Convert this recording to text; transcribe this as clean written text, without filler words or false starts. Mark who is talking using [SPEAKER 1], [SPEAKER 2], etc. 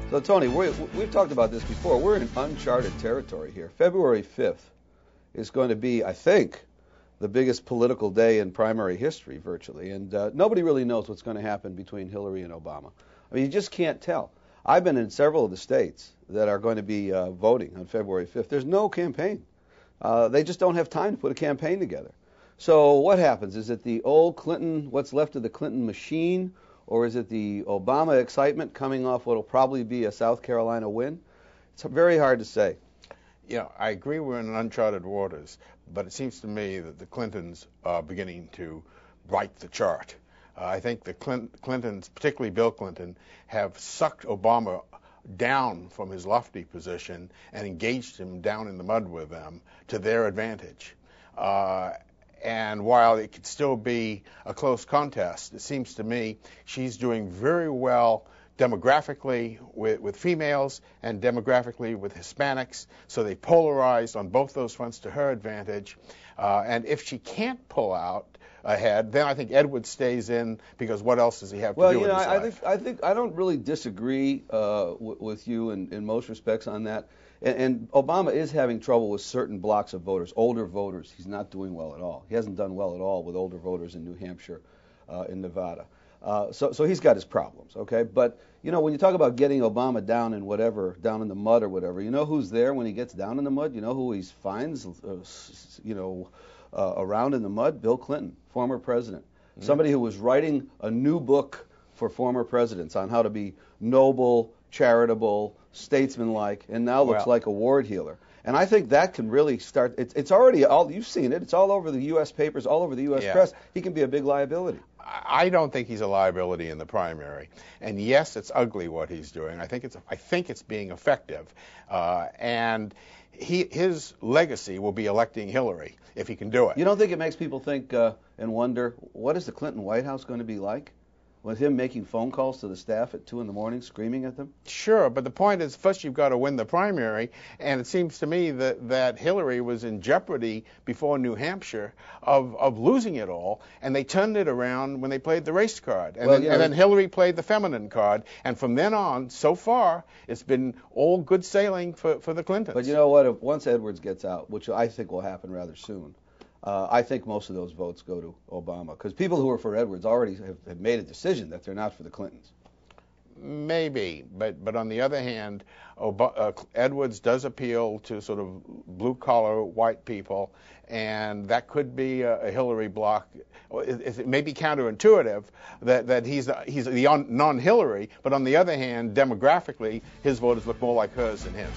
[SPEAKER 1] So, Tony, we've talked about this before. We're in uncharted territory here. February 5th is going to be, I think, the biggest political day in primary history, virtually. And nobody really knows what's going to happen between Hillary and Obama. I mean, you just can't tell. I've been in several of the states that are going to be voting on February 5th. There's no campaign. They just don't have time to put a campaign together. So what happens? Is it the old Clinton, what's left of the Clinton machine, or is it the Obama excitement coming off what will probably be a South Carolina win? It's very hard to say.
[SPEAKER 2] Yeah, I agree we're in uncharted waters, but it seems to me that the Clintons are beginning to right the chart. I think the Clintons, particularly Bill Clinton, have sucked Obama down from his lofty position and engaged him down in the mud with them to their advantage. And while it could still be a close contest, it seems to me she's doing very well demographically with females and demographically with Hispanics. So they polarized on both those fronts to her advantage. And if she can't pull out ahead, then I think Edward stays in, because what else does he have to do in his life?
[SPEAKER 1] I think I don't really disagree with you in most respects on that. And Obama is having trouble with certain blocks of voters, older voters. He's not doing well at all. He hasn't done well at all with older voters in New Hampshire, in Nevada. So he's got his problems, okay? But, you know, when you talk about getting Obama down in whatever, down in the mud or whatever, you know who's there when he gets down in the mud? You know who he finds, around in the mud? Bill Clinton, former president. Mm-hmm. Somebody who was writing a new book for former presidents on how to be noble, charitable, statesmanlike, and now looks like a ward healer. And I think that can really start. It's already all, you've seen it. It's all over the U.S. papers, all over the U.S. press. He can be a big liability.
[SPEAKER 2] I don't think he's a liability in the primary. And yes, it's ugly what he's doing. I think it's being effective. And his legacy will be electing Hillary if he can do it.
[SPEAKER 1] You don't think it makes people think and wonder, what is the Clinton White House going to be like? With him making phone calls to the staff at 2 in the morning, screaming at them?
[SPEAKER 2] Sure, but the point is, first you've got to win the primary, and it seems to me that Hillary was in jeopardy before New Hampshire of losing it all, and they turned it around when they played the race card. And then Hillary played the feminine card, and from then on, so far, it's been all good sailing for the Clintons.
[SPEAKER 1] But you know what? Once Edwards gets out, which I think will happen rather soon, I think most of those votes go to Obama, because people who are for Edwards already have made a decision that they're not for the Clintons.
[SPEAKER 2] Maybe, but on the other hand, Edwards does appeal to sort of blue-collar white people, and that could be a Hillary block. It may be counterintuitive that he's the non-Hillary, but on the other hand, demographically, his voters look more like hers than his.